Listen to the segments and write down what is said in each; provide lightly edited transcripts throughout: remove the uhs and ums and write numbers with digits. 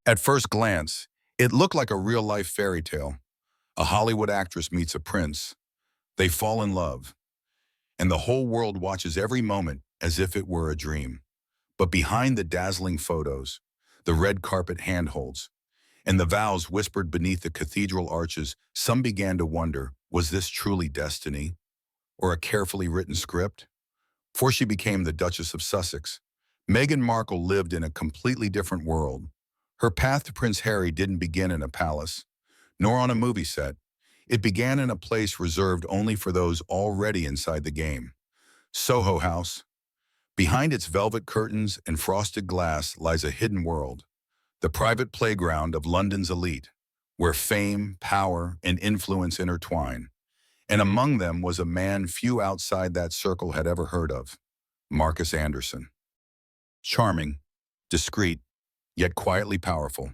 At first glance, it looked like a real-life fairy tale. A Hollywood actress meets a prince. They fall in love, and the whole world watches every moment as if it were a dream. But behind the dazzling photos, the red carpet handholds, and the vows whispered beneath the cathedral arches, some began to wonder, was this truly destiny, or a carefully written script? Before she became the Duchess of Sussex, Meghan Markle lived in a completely different world. Her path to Prince Harry didn't begin in a palace, nor on a movie set. It began in a place reserved only for those already inside the game. Soho House. Behind its velvet curtains and frosted glass lies a hidden world, the private playground of London's elite, where fame, power, and influence intertwine. And among them was a man few outside that circle had ever heard of, Marcus Anderson. Charming, discreet, yet quietly powerful.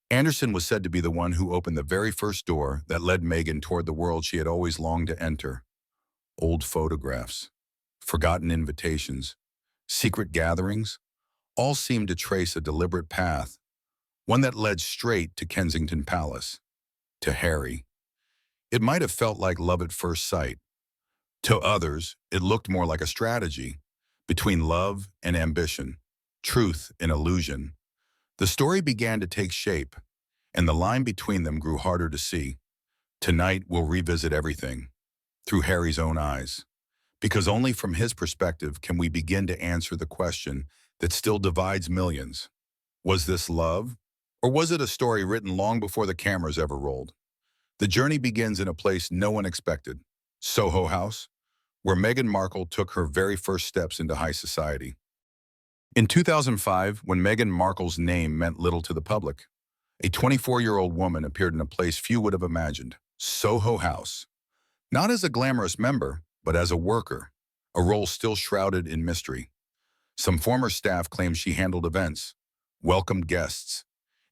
Anderson was said to be the one who opened the very first door that led Meghan toward the world she had always longed to enter. Old photographs, forgotten invitations, secret gatherings, all seemed to trace a deliberate path, one that led straight to Kensington Palace, to Harry. It might have felt like love at first sight. To others, it looked more like a strategy between love and ambition, truth and illusion. The story began to take shape, and the line between them grew harder to see. Tonight, we'll revisit everything through Harry's own eyes, because only from his perspective can we begin to answer the question that still divides millions. Was this love, or was it a story written long before the cameras ever rolled? The journey begins in a place no one expected, Soho House, where Meghan Markle took her very first steps into high society. In 2005, when Meghan Markle's name meant little to the public, a 24-year-old woman appeared in a place few would have imagined, Soho House. Not as a glamorous member, but as a worker, a role still shrouded in mystery. Some former staff claimed she handled events, welcomed guests,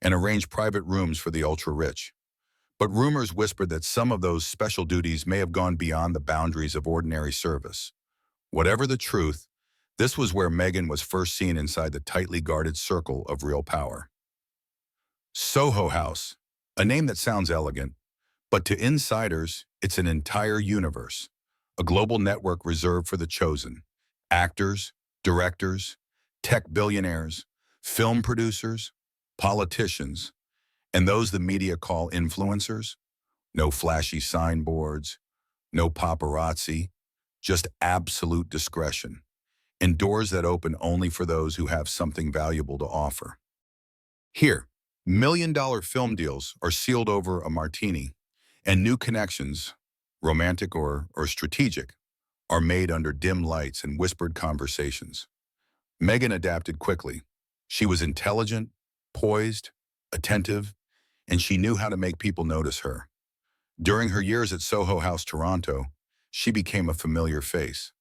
and arranged private rooms for the ultra-rich. But rumors whispered that some of those special duties may have gone beyond the boundaries of ordinary service. Whatever the truth, this was where Meghan was first seen inside the tightly guarded circle of real power. Soho House, a name that sounds elegant, but to insiders, it's an entire universe, a global network reserved for the chosen. Actors, directors, tech billionaires, film producers, politicians, and those the media call influencers. No flashy signboards, no paparazzi, just absolute discretion, and doors that open only for those who have something valuable to offer. Here, million-dollar film deals are sealed over a martini, and new connections, romantic or strategic, are made under dim lights and whispered conversations. Meghan adapted quickly. She was intelligent, poised, attentive, and she knew how to make people notice her. During her years at Soho House, Toronto, she became a familiar face.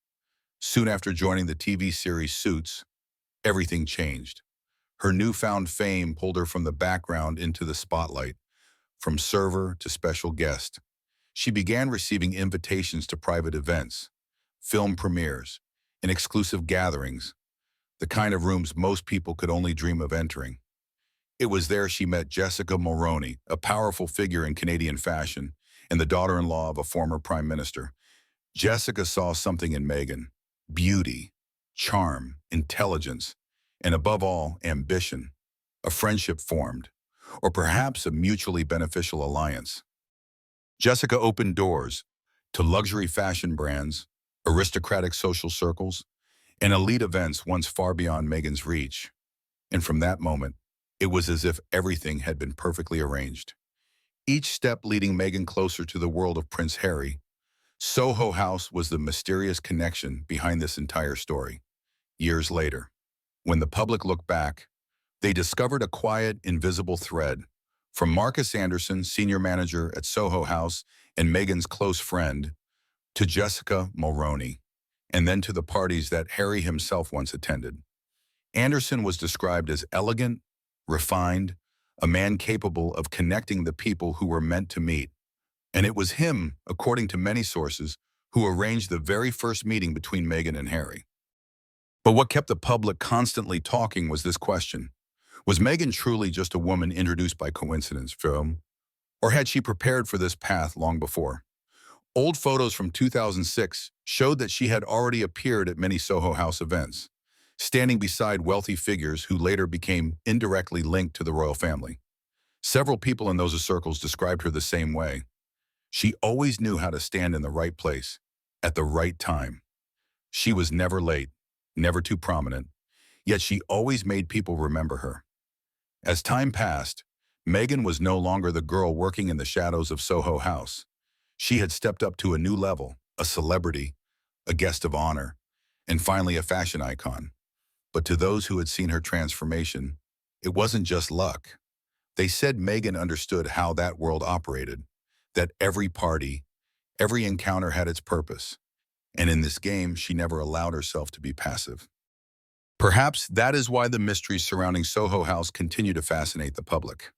Soon after joining the TV series Suits, everything changed. Her newfound fame pulled her from the background into the spotlight, from server to special guest. She began receiving invitations to private events, film premieres, and exclusive gatherings, the kind of rooms most people could only dream of entering. It was there she met Jessica Mulroney, a powerful figure in Canadian fashion, and the daughter-in-law of a former prime minister. Jessica saw something in Meghan: beauty, charm, intelligence, and above all, ambition. A friendship formed, or perhaps a mutually beneficial alliance. Jessica opened doors to luxury fashion brands, aristocratic social circles, and elite events once far beyond Meghan's reach. And from that moment, it was as if everything had been perfectly arranged. Each step leading Meghan closer to the world of Prince Harry. Soho House was the mysterious connection behind this entire story. Years later, when the public looked back, they discovered a quiet, invisible thread. From Marcus Anderson, senior manager at Soho House and Meghan's close friend, to Jessica Mulroney, and then to the parties that Harry himself once attended. Anderson was described as elegant, refined, a man capable of connecting the people who were meant to meet. And it was him, according to many sources, who arranged the very first meeting between Meghan and Harry. But what kept the public constantly talking was this question: Was Meghan truly just a woman introduced by coincidence, film? Or had she prepared for this path long before? Old photos from 2006 showed that she had already appeared at many Soho House events, standing beside wealthy figures who later became indirectly linked to the royal family. Several people in those circles described her the same way. She always knew how to stand in the right place, at the right time. She was never late, never too prominent, yet she always made people remember her. As time passed, Meghan was no longer the girl working in the shadows of Soho House. She had stepped up to a new level, a celebrity, a guest of honor, and finally a fashion icon. But to those who had seen her transformation, it wasn't just luck. They said Meghan understood how that world operated, that every party, every encounter had its purpose, and in this game, she never allowed herself to be passive. Perhaps that is why the mysteries surrounding Soho House continue to fascinate the public.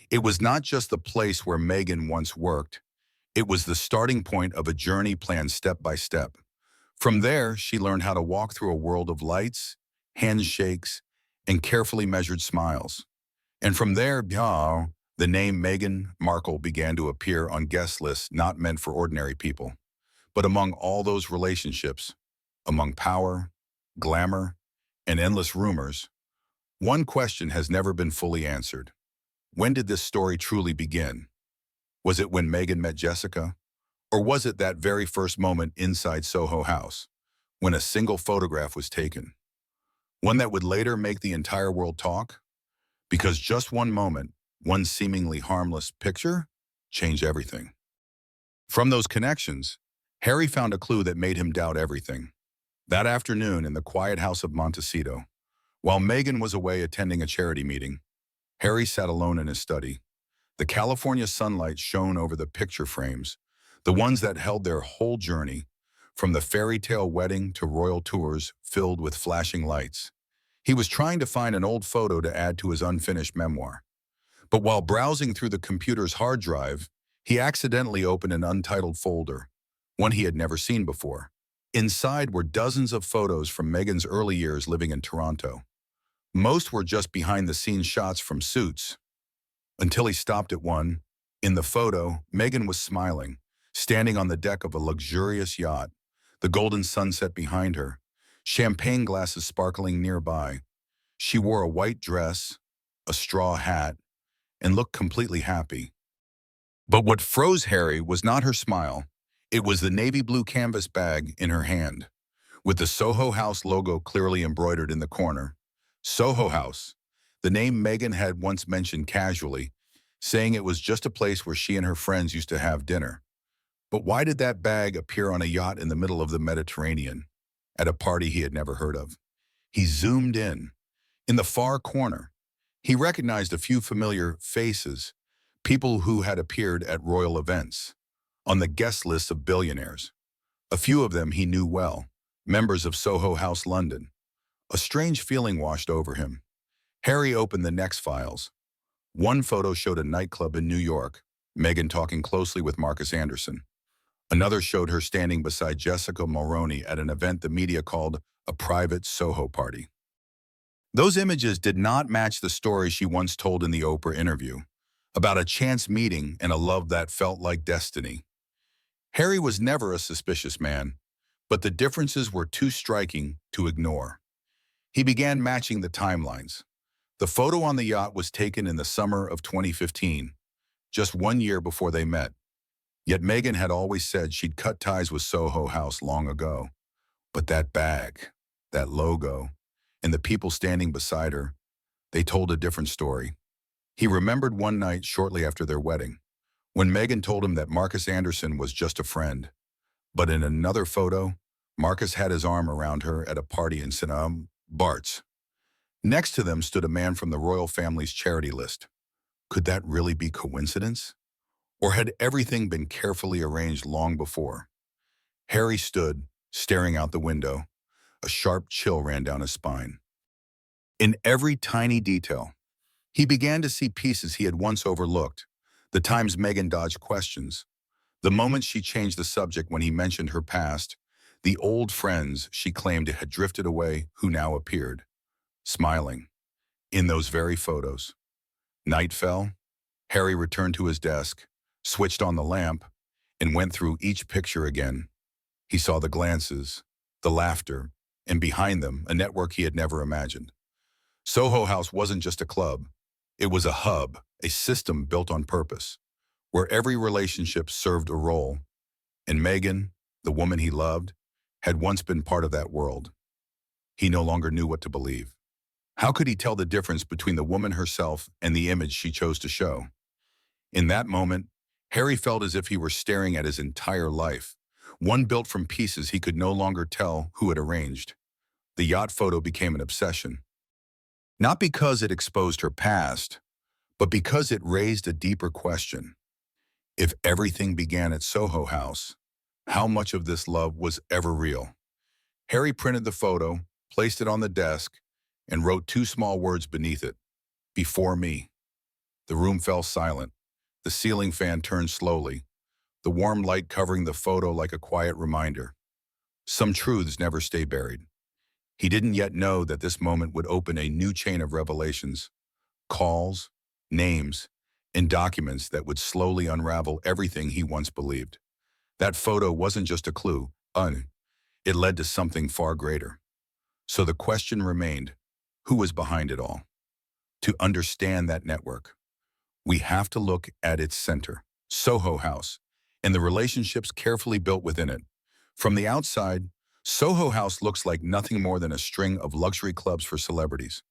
It was not just the place where Meghan once worked, it was the starting point of a journey planned step by step. From there, she learned how to walk through a world of lights, handshakes, and carefully measured smiles. And from there, the name Meghan Markle began to appear on guest lists not meant for ordinary people. But among all those relationships, among power, glamour, and endless rumors, one question has never been fully answered. When did this story truly begin? Was it when Meghan met Jessica? Or was it that very first moment inside Soho House, when a single photograph was taken? One that would later make the entire world talk? Because just one moment, one seemingly harmless picture, changed everything. From those connections, Harry found a clue that made him doubt everything. That afternoon in the quiet house of Montecito, while Meghan was away attending a charity meeting, Harry sat alone in his study. The California sunlight shone over the picture frames, the ones that held their whole journey, from the fairy tale wedding to royal tours filled with flashing lights. He was trying to find an old photo to add to his unfinished memoir. But while browsing through the computer's hard drive, he accidentally opened an untitled folder, one he had never seen before. Inside were dozens of photos from Meghan's early years living in Toronto. Most were just behind-the-scenes shots from Suits, until he stopped at one. In the photo, Meghan was smiling, standing on the deck of a luxurious yacht, the golden sunset behind her, champagne glasses sparkling nearby. She wore a white dress, a straw hat, and looked completely happy. But what froze Harry was not her smile. It was the navy blue canvas bag in her hand, with the Soho House logo clearly embroidered in the corner. Soho House, the name Meghan had once mentioned casually, saying it was just a place where she and her friends used to have dinner. But why did that bag appear on a yacht in the middle of the Mediterranean, at a party he had never heard of? He zoomed in. In the far corner, he recognized a few familiar faces, people who had appeared at royal events, on the guest lists of billionaires. A few of them he knew well, members of Soho House London. A strange feeling washed over him. Harry opened the next files. One photo showed a nightclub in New York, Meghan talking closely with Marcus Anderson. Another showed her standing beside Jessica Mulroney at an event the media called a private Soho party. Those images did not match the story she once told in the Oprah interview, about a chance meeting and a love that felt like destiny. Harry was never a suspicious man, but the differences were too striking to ignore. He began matching the timelines. The photo on the yacht was taken in the summer of 2015, just 1 year before they met. Yet Meghan had always said she'd cut ties with Soho House long ago. But that bag, that logo, and the people standing beside her, they told a different story. He remembered one night shortly after their wedding, when Meghan told him that Marcus Anderson was just a friend. But in another photo, Marcus had his arm around her at a party in Bart's. Next to them stood a man from the royal family's charity list. Could that really be coincidence? Or had everything been carefully arranged long before? Harry stood, staring out the window. A sharp chill ran down his spine. In every tiny detail, he began to see pieces he had once overlooked, the times Meghan dodged questions, the moments she changed the subject when he mentioned her past, the old friends she claimed had drifted away who now appeared, smiling. In those very photos. Night fell. Harry returned to his desk, switched on the lamp, and went through each picture again. He saw the glances, the laughter, and behind them, a network he had never imagined. Soho House wasn't just a club. It was a hub, a system built on purpose, where every relationship served a role. And Meghan, the woman he loved, had once been part of that world. He no longer knew what to believe. How could he tell the difference between the woman herself and the image she chose to show? In that moment, Harry felt as if he were staring at his entire life, one built from pieces he could no longer tell who had arranged. The yacht photo became an obsession. Not because it exposed her past, but because it raised a deeper question. If everything began at Soho House, how much of this love was ever real? Harry printed the photo, placed it on the desk, and wrote two small words beneath it: "Before me." The room fell silent. The ceiling fan turned slowly, the warm light covering the photo like a quiet reminder. Some truths never stay buried. He didn't yet know that this moment would open a new chain of revelations, calls, names, and documents that would slowly unravel everything he once believed. That photo wasn't just a clue, it led to something far greater. So the question remained, who was behind it all? To understand that network, we have to look at its center, Soho House, and the relationships carefully built within it. From the outside, Soho House looks like nothing more than a string of luxury clubs for celebrities.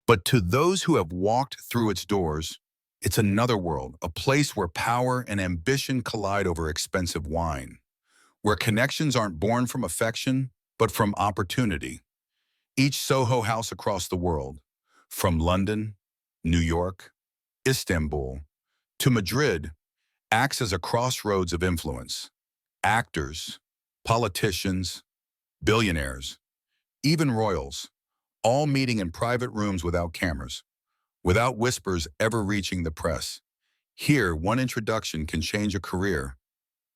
But to those who have walked through its doors, it's another world, a place where power and ambition collide over expensive wine, where connections aren't born from affection, but from opportunity. Each Soho House across the world, from London, New York, Istanbul, to Madrid, acts as a crossroads of influence. Actors, politicians, billionaires, even royals, all meeting in private rooms without cameras, without whispers ever reaching the press. Here, one introduction can change a career.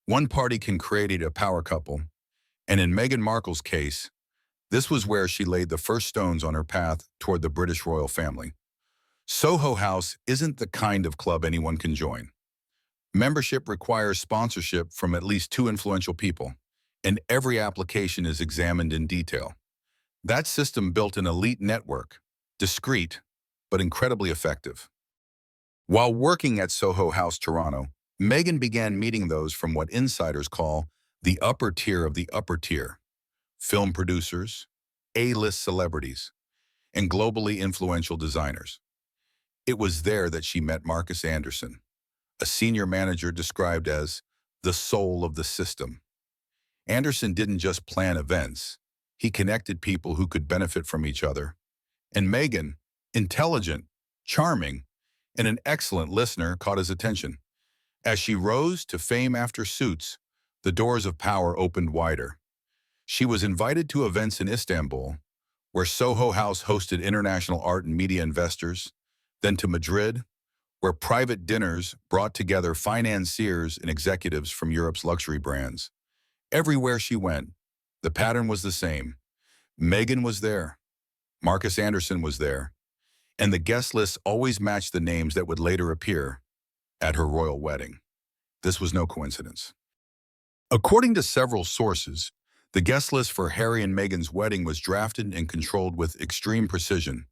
One party can create a power couple. And in Meghan Markle's case, this was where she laid the first stones on her path toward the British royal family. Soho House isn't the kind of club anyone can join. Membership requires sponsorship from at least two influential people, and every application is examined in detail. That system built an elite network, discreet, but incredibly effective. While working at Soho House Toronto, Meghan began meeting those from what insiders call the upper tier of the upper tier: film producers, A-list celebrities, and globally influential designers. It was there that she met Marcus Anderson, a senior manager described as the soul of the system. Anderson didn't just plan events, he connected people who could benefit from each other. And Meghan, intelligent, charming, and an excellent listener, caught his attention. As she rose to fame after Suits, the doors of power opened wider. She was invited to events in Istanbul, where Soho House hosted international art and media investors, then to Madrid, where private dinners brought together financiers and executives from Europe's luxury brands. Everywhere she went, the pattern was the same. Meghan was there, Marcus Anderson was there, and the guest lists always matched the names that would later appear at her royal wedding. This was no coincidence. According to several sources, the guest list for Harry and Meghan's wedding was drafted and controlled with extreme precision.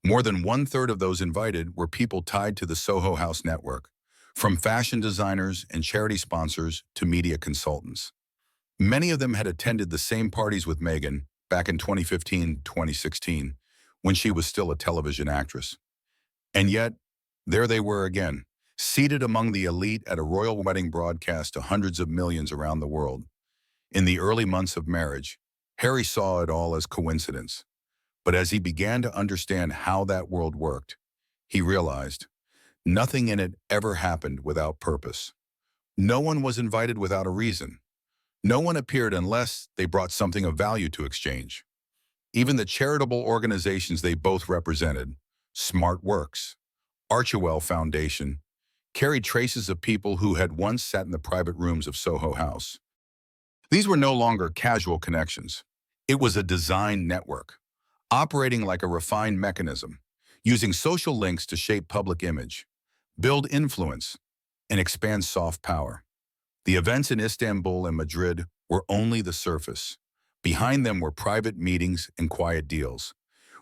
More than one-third of those invited were people tied to the Soho House network, from fashion designers and charity sponsors to media consultants. Many of them had attended the same parties with Meghan back in 2015-2016, when she was still a television actress. And yet, there they were again, seated among the elite at a royal wedding broadcast to hundreds of millions around the world. In the early months of marriage, Harry saw it all as coincidence. But as he began to understand how that world worked, he realized nothing in it ever happened without purpose. No one was invited without a reason. No one appeared unless they brought something of value to exchange. Even the charitable organizations they both represented, Smart Works, Archewell Foundation, carried traces of people who had once sat in the private rooms of Soho House. These were no longer casual connections. It was a design network, operating like a refined mechanism, using social links to shape public image, build influence, and expand soft power. The events in Istanbul and Madrid were only the surface. Behind them were private meetings and quiet deals,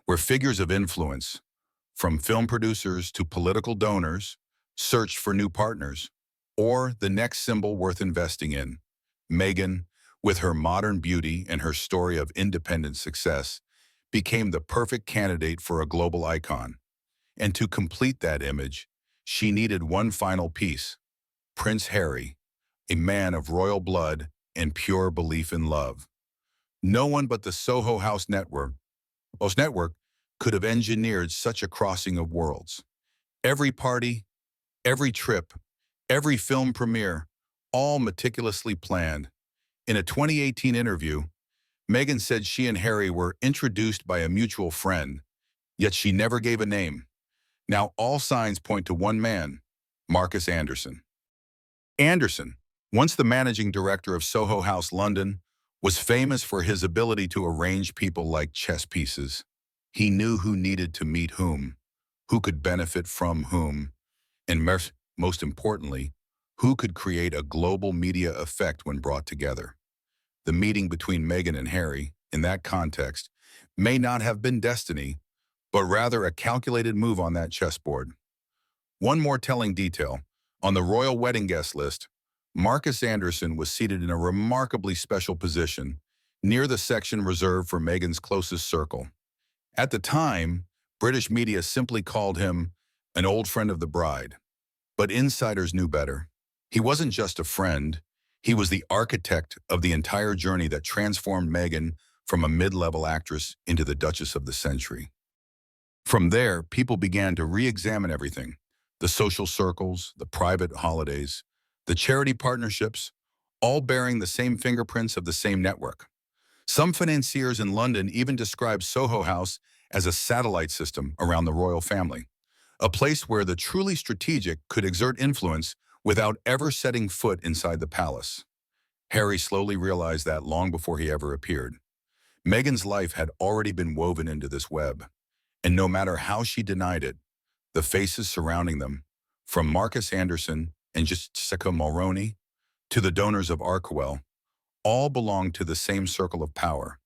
where figures of influence, from film producers to political donors, searched for new partners, or the next symbol worth investing in. Meghan, with her modern beauty and her story of independent success, became the perfect candidate for a global icon. And to complete that image, she needed one final piece: Prince Harry, a man of royal blood and pure belief in love. No one but the Soho House network could have engineered such a crossing of worlds. Every party, every trip, every film premiere, all meticulously planned. In a 2018 interview, Meghan said she and Harry were introduced by a mutual friend, yet she never gave a name. Now all signs point to one man, Marcus Anderson. Anderson, once the managing director of Soho House London, was famous for his ability to arrange people like chess pieces. He knew who needed to meet who could benefit from whom, and most importantly, who could create a global media effect when brought together. The meeting between Meghan and Harry, in that context, may not have been destiny, but rather a calculated move on that chessboard. One more telling detail: on the royal wedding guest list, Marcus Anderson was seated in a remarkably special position, near the section reserved for Meghan's closest circle. At the time, British media simply called him an old friend of the bride. But insiders knew better. He wasn't just a friend, he was the architect of the entire journey that transformed Meghan from a mid-level actress into the Duchess of the Century. From there, people began to re-examine everything: the social circles, the private holidays, the charity partnerships, all bearing the same fingerprints of the same network. Some financiers in London even described Soho House as a satellite system around the royal family, a place where the truly strategic could exert influence without ever setting foot inside the palace. Harry slowly realized that long before he ever appeared. Meghan's life had already been woven into this web, and no matter how she denied it, the faces surrounding them, from Marcus Anderson and Jessica Mulroney to the donors of Arkwell, all belonged to the same circle of power,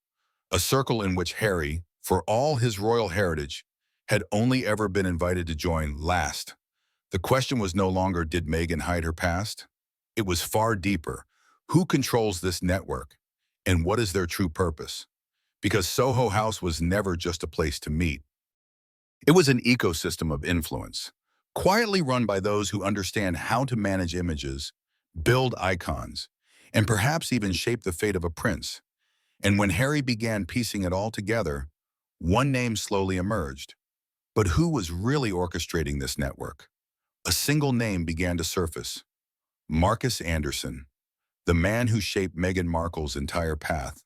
a circle in which Harry, for all his royal heritage, had only ever been invited to join last. The question was no longer, did Meghan hide her past? It was far deeper: who controls this network, and what is their true purpose? Because Soho House was never just a place to meet. It was an ecosystem of influence, quietly run by those who understand how to manage images, build icons, and perhaps even shape the fate of a prince. And when Harry began piecing it all together, one name slowly emerged. But who was really orchestrating this network? A single name began to surface: Marcus Anderson, the man who shaped Meghan Markle's entire path.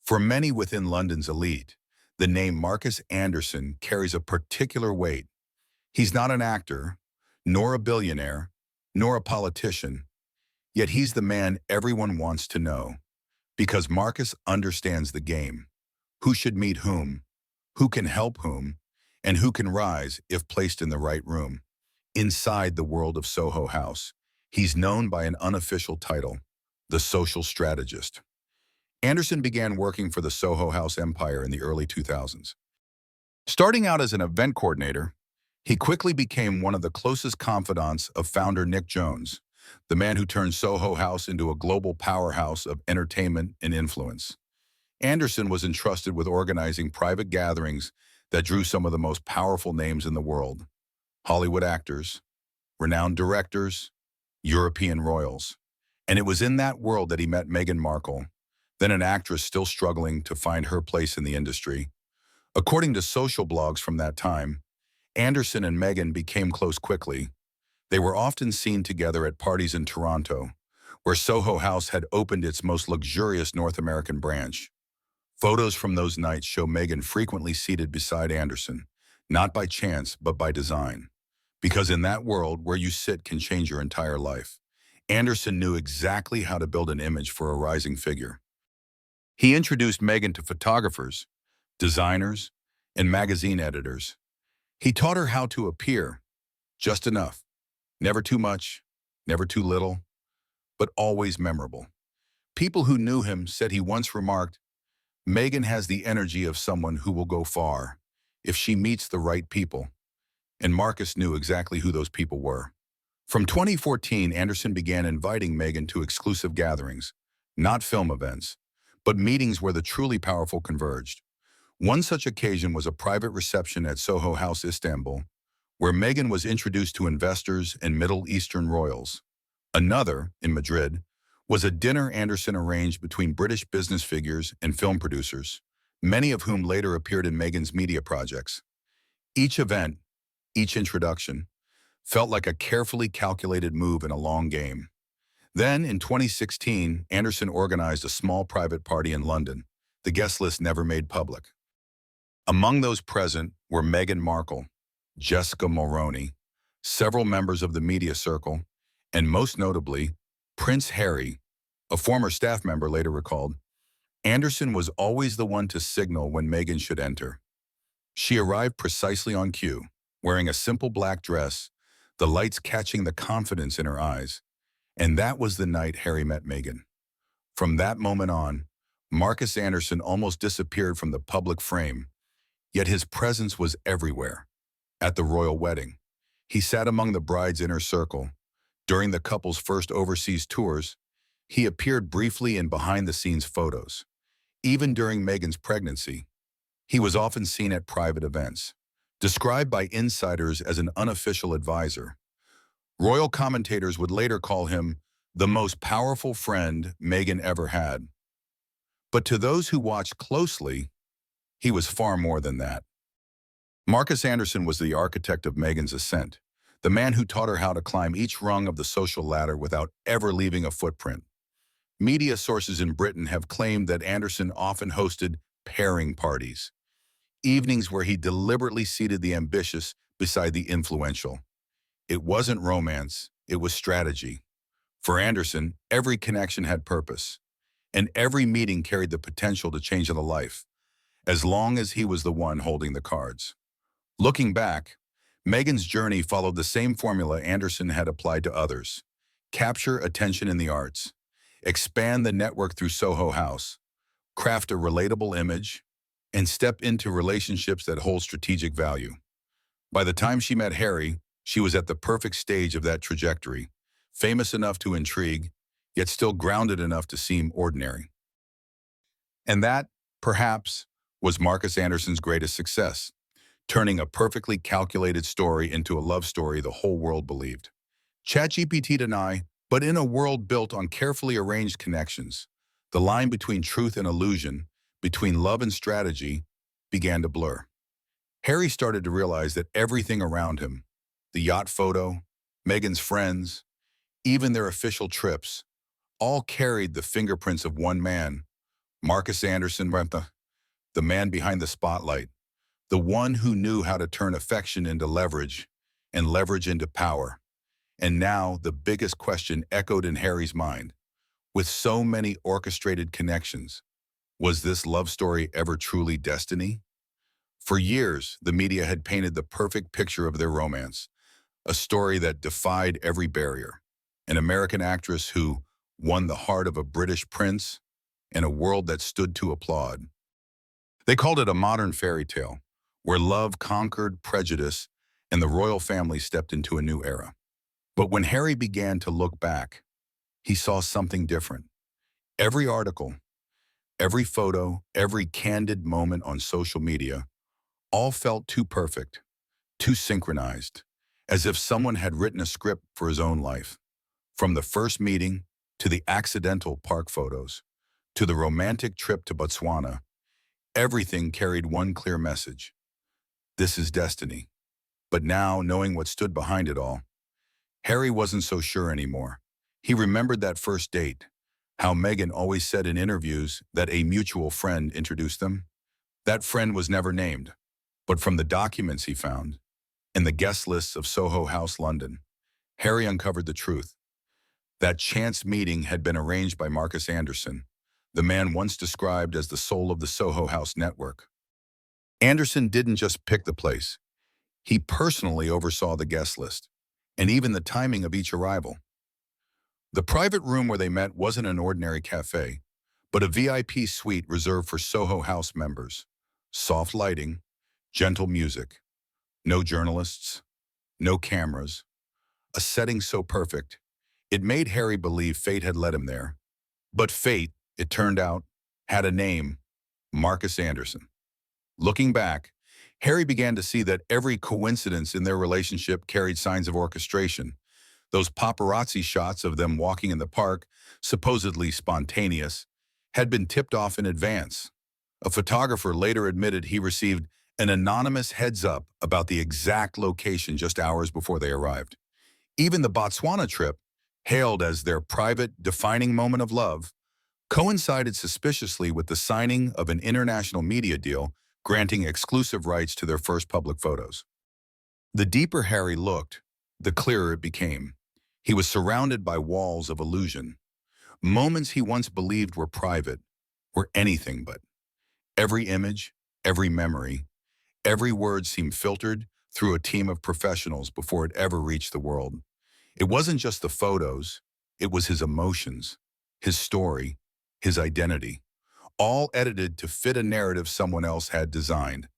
For many within London's elite, the name Marcus Anderson carries a particular weight. He's not an actor, nor a billionaire, nor a politician, yet he's the man everyone wants to know. Because Marcus understands the game: who should meet who can help whom, and who can rise if placed in the right room. Inside the world of Soho House, he's known by an unofficial title: the social strategist. Anderson began working for the Soho House empire in the early 2000s. Starting out as an event coordinator, he quickly became one of the closest confidants of founder Nick Jones, the man who turned Soho House into a global powerhouse of entertainment and influence. Anderson was entrusted with organizing private gatherings that drew some of the most powerful names in the world: Hollywood actors, renowned directors, European royals. And it was in that world that he met Meghan Markle, then an actress still struggling to find her place in the industry. According to social blogs from that time, Anderson and Meghan became close quickly. They were often seen together at parties in Toronto, where Soho House had opened its most luxurious North American branch. Photos from those nights show Meghan frequently seated beside Anderson, not by chance, but by design. Because in that world, where you sit can change your entire life. Anderson knew exactly how to build an image for a rising figure. He introduced Meghan to photographers, designers, and magazine editors. He taught her how to appear, just enough, never too much, never too little, but always memorable. People who knew him said he once remarked, "Meghan has the energy of someone who will go far if she meets the right people." And Marcus knew exactly who those people were. From 2014, Anderson began inviting Meghan to exclusive gatherings, not film events, but meetings where the truly powerful converged. One such occasion was a private reception at Soho House, Istanbul, where Meghan was introduced to investors and Middle Eastern royals. Another, in Madrid, was a dinner Anderson arranged between British business figures and film producers, many of whom later appeared in Meghan's media projects. Each event, each introduction, felt like a carefully calculated move in a long game. Then, in 2016, Anderson organized a small private party in London, the guest list never made public. Among those present were Meghan Markle, Jessica Mulroney, several members of the media circle, and most notably, Prince Harry, a former staff member later recalled. Anderson was always the one to signal when Meghan should enter. She arrived precisely on cue, wearing a simple black dress, the lights catching the confidence in her eyes. And that was the night Harry met Meghan. From that moment on, Marcus Anderson almost disappeared from the public frame, yet his presence was everywhere. At the royal wedding, he sat among the bride's inner circle. During the couple's first overseas tours, he appeared briefly in behind-the-scenes photos. Even during Meghan's pregnancy, he was often seen at private events, described by insiders as an unofficial advisor. Royal commentators would later call him the most powerful friend Meghan ever had. But to those who watched closely, he was far more than that. Marcus Anderson was the architect of Meghan's ascent, the man who taught her how to climb each rung of the social ladder without ever leaving a footprint. Media sources in Britain have claimed that Anderson often hosted pairing parties, evenings where he deliberately seated the ambitious beside the influential. It wasn't romance, it was strategy. For Anderson, every connection had purpose, and every meeting carried the potential to change a life, as long as he was the one holding the cards. Looking back, Meghan's journey followed the same formula Anderson had applied to others: capture attention in the arts, expand the network through Soho House, craft a relatable image, and step into relationships that hold strategic value. By the time she met Harry, she was at the perfect stage of that trajectory, famous enough to intrigue, yet still grounded enough to seem ordinary. And that, perhaps, was Marcus Anderson's greatest success, turning a perfectly calculated story into a love story the whole world believed. ChatGPT deny, but in a world built on carefully arranged connections, the line between truth and illusion, between love and strategy, began to blur. Harry started to realize that everything around him, the yacht photo, Meghan's friends, even their official trips, all carried the fingerprints of one man, Marcus Anderson, the man behind the spotlight, the one who knew how to turn affection into leverage and leverage into power. And now the biggest question echoed in Harry's mind. With so many orchestrated connections, was this love story ever truly destiny? For years, the media had painted the perfect picture of their romance, a story that defied every barrier, an American actress who won the heart of a British prince and a world that stood to applaud. They called it a modern fairy tale, where love conquered prejudice and the royal family stepped into a new era. But when Harry began to look back, he saw something different. Every article, every photo, every candid moment on social media, all felt too perfect, too synchronized, as if someone had written a script for his own life. From the first meeting, to the accidental park photos, to the romantic trip to Botswana, everything carried one clear message: this is destiny. But now, knowing what stood behind it all, Harry wasn't so sure anymore. He remembered that first date, how Meghan always said in interviews that a mutual friend introduced them. That friend was never named, but from the documents he found, in the guest lists of Soho House, London, Harry uncovered the truth. That chance meeting had been arranged by Marcus Anderson, the man once described as the soul of the Soho House network. Anderson didn't just pick the place. He personally oversaw the guest list and even the timing of each arrival. The private room where they met wasn't an ordinary cafe, but a VIP suite reserved for Soho House members. Soft lighting, gentle music, no journalists, no cameras, a setting so perfect, it made Harry believe fate had led him there. But fate, it turned out, had a name, Marcus Anderson. Looking back, Harry began to see that every coincidence in their relationship carried signs of orchestration. Those paparazzi shots of them walking in the park, supposedly spontaneous, had been tipped off in advance. A photographer later admitted he received an anonymous heads-up about the exact location just hours before they arrived. Even the Botswana trip, hailed as their private, defining moment of love, coincided suspiciously with the signing of an international media deal granting exclusive rights to their first public photos. The deeper Harry looked, the clearer it became. He was surrounded by walls of illusion. Moments he once believed were private were anything but. Every image, every memory, every word seemed filtered through a team of professionals before it ever reached the world. It wasn't just the photos, it was his emotions, his story, his identity, all edited to fit a narrative someone else had designed.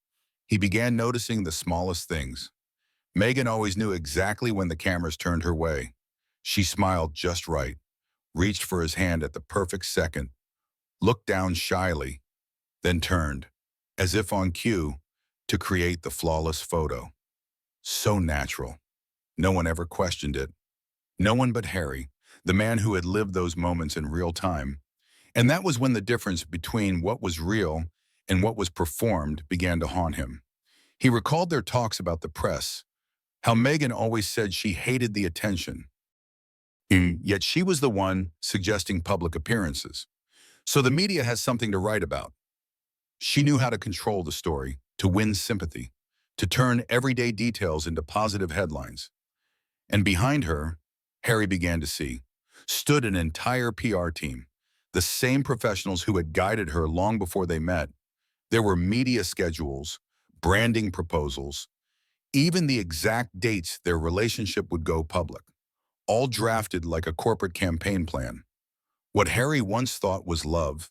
He began noticing the smallest things. Meghan always knew exactly when the cameras turned her way. She smiled just right, reached for his hand at the perfect second, looked down shyly, then turned, as if on cue, to create the flawless photo. So natural. No one ever questioned it. No one but Harry, the man who had lived those moments in real time. And that was when the difference between what was real and what was performed began to haunt him. He recalled their talks about the press, how Meghan always said she hated the attention. Yet she was the one suggesting public appearances. So the media has something to write about. She knew how to control the story, to win sympathy, to turn everyday details into positive headlines. And behind her, Harry began to see, stood an entire PR team, the same professionals who had guided her long before they met. There were media schedules, branding proposals, even the exact dates their relationship would go public, all drafted like a corporate campaign plan. What Harry once thought was love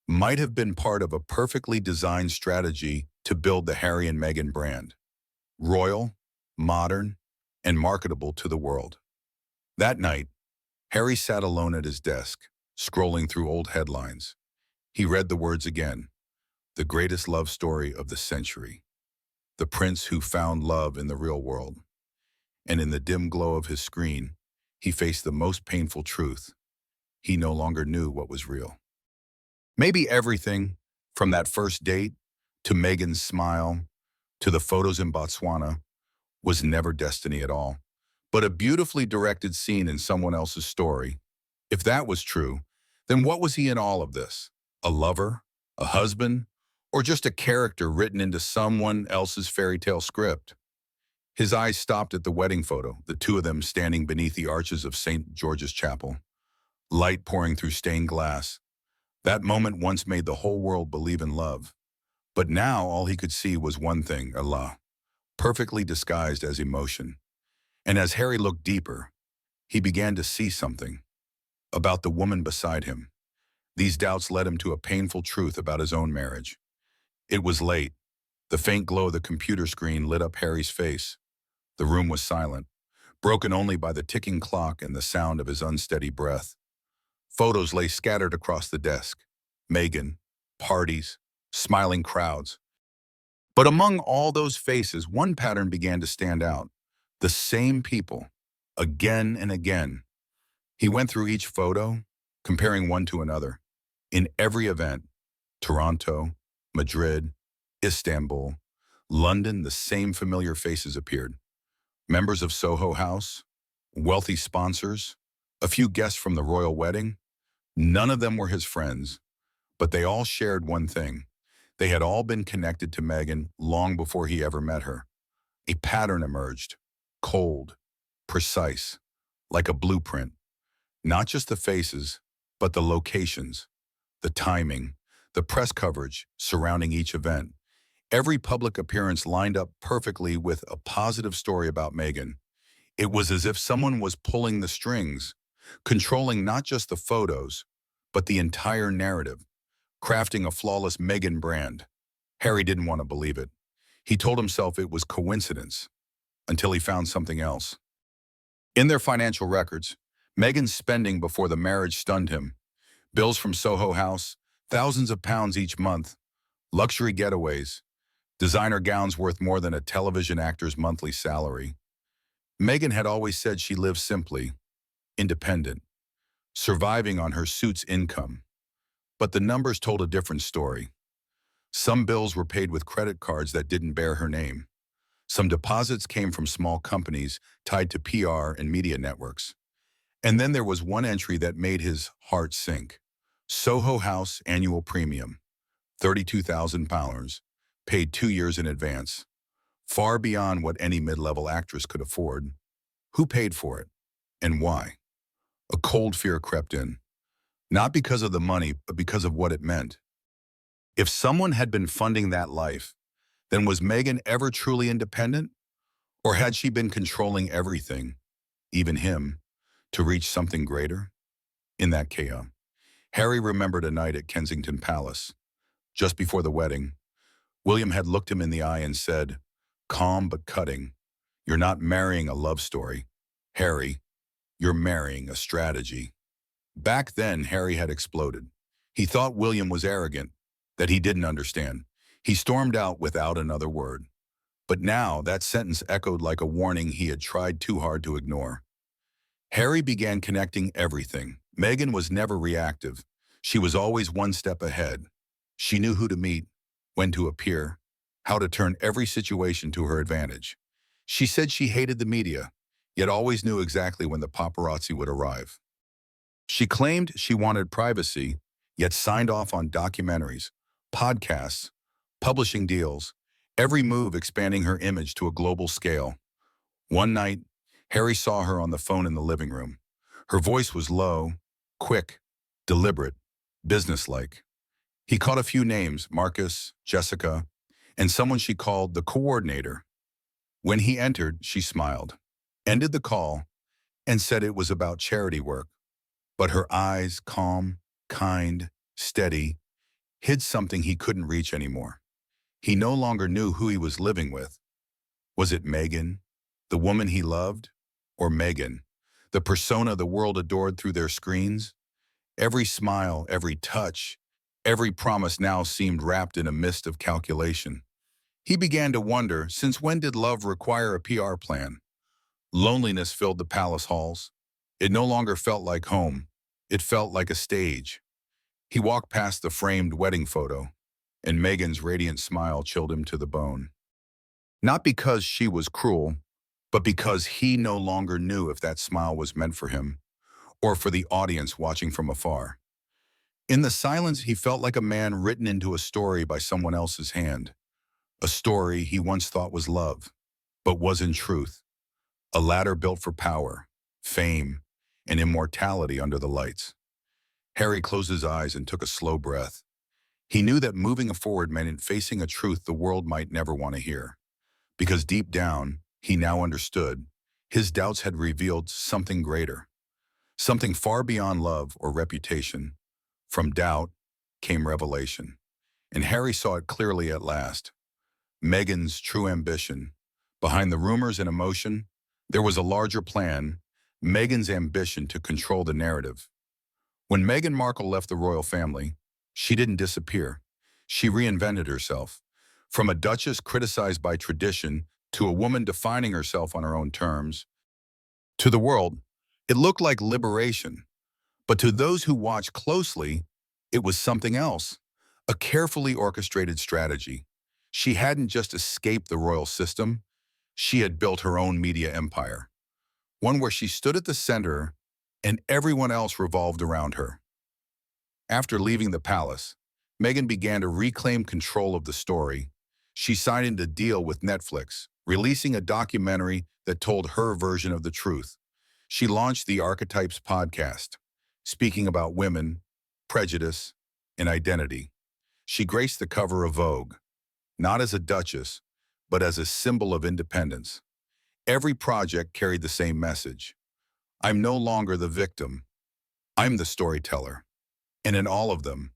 might have been part of a perfectly designed strategy to build the Harry and Meghan brand. Royal, modern, and marketable to the world. That night, Harry sat alone at his desk, scrolling through old headlines. He read the words again, the greatest love story of the century. The prince who found love in the real world. And in the dim glow of his screen, he faced the most painful truth. He no longer knew what was real. Maybe everything, from that first date, to Meghan's smile, to the photos in Botswana, was never destiny at all, but a beautifully directed scene in someone else's story. If that was true, then what was he in all of this? A lover? A husband? Or just a character written into someone else's fairy tale script? His eyes stopped at the wedding photo, the two of them standing beneath the arches of St. George's Chapel, light pouring through stained glass. That moment once made the whole world believe in love. But now all he could see was one thing, Allah, perfectly disguised as emotion. And as Harry looked deeper, he began to see something about the woman beside him. These doubts led him to a painful truth about his own marriage. It was late. The faint glow of the computer screen lit up Harry's face. The room was silent, broken only by the ticking clock and the sound of his unsteady breath. Photos lay scattered across the desk. Meghan, parties, smiling crowds. But among all those faces, one pattern began to stand out. The same people, again and again. He went through each photo, comparing one to another. In every event, Toronto, Madrid, Istanbul, London, the same familiar faces appeared. Members of Soho House, wealthy sponsors, a few guests from the royal wedding. None of them were his friends, but they all shared one thing. They had all been connected to Meghan long before he ever met her. A pattern emerged, cold, precise, like a blueprint. Not just the faces, but the locations, the timing, the press coverage surrounding each event. Every public appearance lined up perfectly with a positive story about Meghan. It was as if someone was pulling the strings, controlling not just the photos, but the entire narrative, crafting a flawless Meghan brand. Harry didn't want to believe it. He told himself it was coincidence, until he found something else. In their financial records, Meghan's spending before the marriage stunned him. Bills from Soho House, thousands of pounds each month, luxury getaways, designer gowns worth more than a television actor's monthly salary. Meghan had always said she lived simply, independent, surviving on her suit's income. But the numbers told a different story. Some bills were paid with credit cards that didn't bear her name. Some deposits came from small companies tied to PR and media networks. And then there was one entry that made his heart sink. Soho House annual premium, £32,000, paid 2 years in advance, far beyond what any mid-level actress could afford. Who paid for it, and why? A cold fear crept in, not because of the money, but because of what it meant. If someone had been funding that life, then was Meghan ever truly independent? Or had she been controlling everything, even him, to reach something greater? In that chaos, Harry remembered a night at Kensington Palace. Just before the wedding, William had looked him in the eye and said, calm but cutting, "You're not marrying a love story, Harry. You're marrying a strategy." Back then, Harry had exploded. He thought William was arrogant, that he didn't understand. He stormed out without another word. But now, that sentence echoed like a warning he had tried too hard to ignore. Harry began connecting everything. Meghan was never reactive. She was always one step ahead. She knew who to meet, when to appear, how to turn every situation to her advantage. She said she hated the media, yet always knew exactly when the paparazzi would arrive. She claimed she wanted privacy, yet signed off on documentaries, podcasts, publishing deals, every move expanding her image to a global scale. One night, Harry saw her on the phone in the living room. Her voice was low, quick, deliberate, businesslike. He caught a few names, Marcus, Jessica, and someone she called the coordinator. When he entered, she smiled, ended the call, and said it was about charity work. But her eyes, calm, kind, steady, hid something he couldn't reach anymore. He no longer knew who he was living with. Was it Meghan, the woman he loved, or Meghan, the persona the world adored through their screens? Every smile, every touch, every promise now seemed wrapped in a mist of calculation. He began to wonder, since when did love require a PR plan? Loneliness filled the palace halls. It no longer felt like home. It felt like a stage. He walked past the framed wedding photo, and Meghan's radiant smile chilled him to the bone. Not because she was cruel, but because he no longer knew if that smile was meant for him, or for the audience watching from afar. In the silence, he felt like a man written into a story by someone else's hand. A story he once thought was love, but was in truth a ladder built for power, fame, and immortality under the lights. Harry closed his eyes and took a slow breath. He knew that moving forward meant facing a truth the world might never want to hear. Because deep down, he now understood, his doubts had revealed something greater, something far beyond love or reputation. From doubt came revelation, and Harry saw it clearly at last. Meghan's true ambition. Behind the rumors and emotion, there was a larger plan, Meghan's ambition to control the narrative. When Meghan Markle left the royal family, she didn't disappear. She reinvented herself. From a duchess criticized by tradition to a woman defining herself on her own terms. To the world, it looked like liberation. But to those who watched closely, it was something else, a carefully orchestrated strategy. She hadn't just escaped the royal system, she had built her own media empire, one where she stood at the center and everyone else revolved around her. After leaving the palace, Meghan began to reclaim control of the story. She signed a deal with Netflix, releasing a documentary that told her version of the truth. She launched the Archetypes podcast, speaking about women, prejudice, and identity. She graced the cover of Vogue, not as a duchess, but as a symbol of independence. Every project carried the same message. I'm no longer the victim. I'm the storyteller. And in all of them,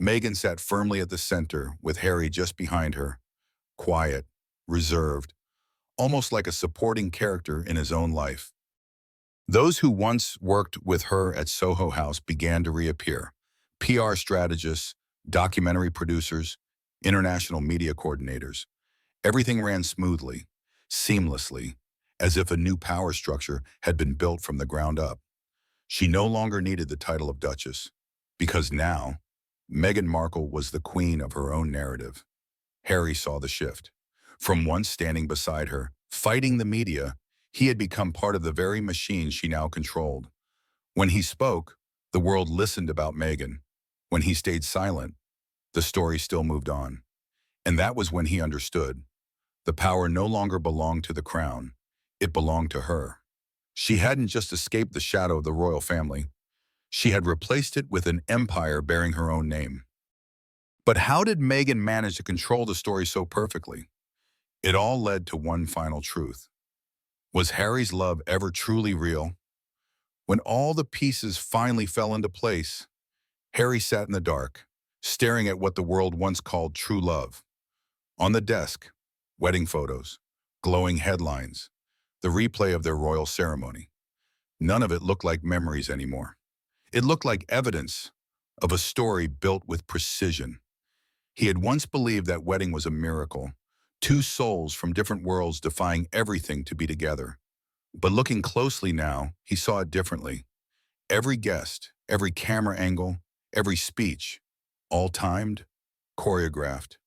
Meghan sat firmly at the center with Harry just behind her, quiet, reserved, almost like a supporting character in his own life. Those who once worked with her at Soho House began to reappear. PR strategists, documentary producers, international media coordinators. Everything ran smoothly, seamlessly, as if a new power structure had been built from the ground up. She no longer needed the title of Duchess, because now, Meghan Markle was the queen of her own narrative. Harry saw the shift. From once standing beside her, fighting the media, he had become part of the very machine she now controlled. When he spoke, the world listened about Meghan. When he stayed silent, the story still moved on. And that was when he understood. The power no longer belonged to the crown. It belonged to her. She hadn't just escaped the shadow of the royal family. She had replaced it with an empire bearing her own name. But how did Meghan manage to control the story so perfectly? It all led to one final truth. Was Harry's love ever truly real? When all the pieces finally fell into place, Harry sat in the dark, staring at what the world once called true love. On the desk, wedding photos, glowing headlines, the replay of their royal ceremony. None of it looked like memories anymore. It looked like evidence of a story built with precision. He had once believed that wedding was a miracle, two souls from different worlds defying everything to be together. But looking closely now, he saw it differently. Every guest, every camera angle, every speech, all timed, choreographed,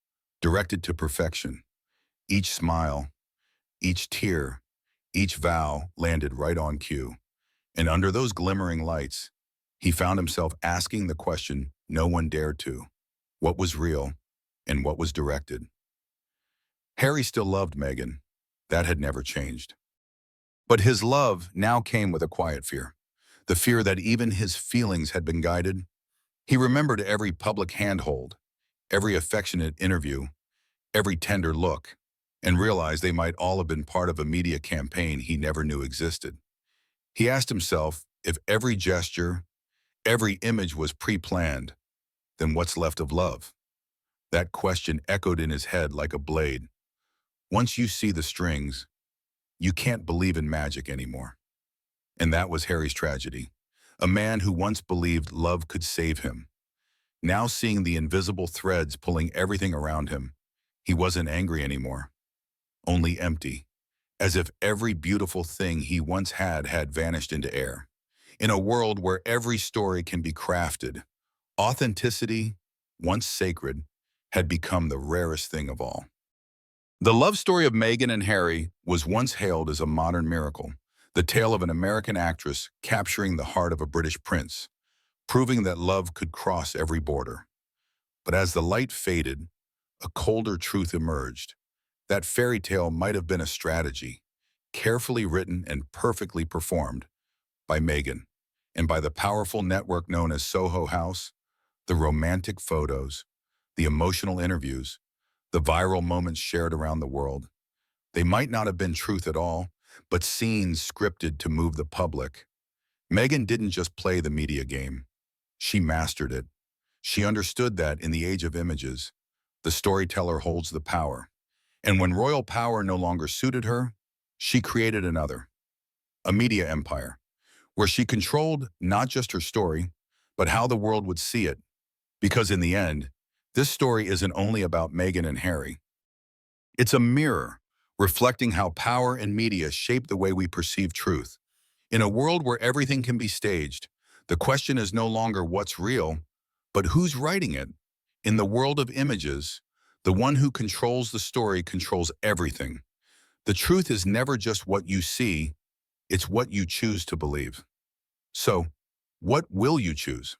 directed to perfection. Each smile, each tear, each vow landed right on cue. And under those glimmering lights, he found himself asking the question no one dared to. What was real and what was directed? Harry still loved Meghan. That had never changed. But his love now came with a quiet fear. The fear that even his feelings had been guided. He remembered every public handhold, every affectionate interview, every tender look, and realized they might all have been part of a media campaign he never knew existed. He asked himself if every gesture, every image was pre-planned, then what's left of love? That question echoed in his head like a blade. Once you see the strings, you can't believe in magic anymore. And that was Harry's tragedy. A man who once believed love could save him. Now seeing the invisible threads pulling everything around him, he wasn't angry anymore, only empty, as if every beautiful thing he once had vanished into air. In a world where every story can be crafted, authenticity, once sacred, had become the rarest thing of all. The love story of Meghan and Harry was once hailed as a modern miracle, the tale of an American actress capturing the heart of a British prince, proving that love could cross every border. But as the light faded, a colder truth emerged. That fairy tale might have been a strategy, carefully written and perfectly performed by Meghan, and by the powerful network known as Soho House. The romantic photos, the emotional interviews, the viral moments shared around the world. They might not have been truth at all, but scenes scripted to move the public. Meghan didn't just play the media game. She mastered it. She understood that in the age of images, the storyteller holds the power. And when royal power no longer suited her, she created another, a media empire, where she controlled not just her story, but how the world would see it. Because in the end, this story isn't only about Meghan and Harry. It's a mirror reflecting how power and media shape the way we perceive truth. In a world where everything can be staged, the question is no longer what's real, but who's writing it. In the world of images, the one who controls the story controls everything. The truth is never just what you see, it's what you choose to believe. So, what will you choose?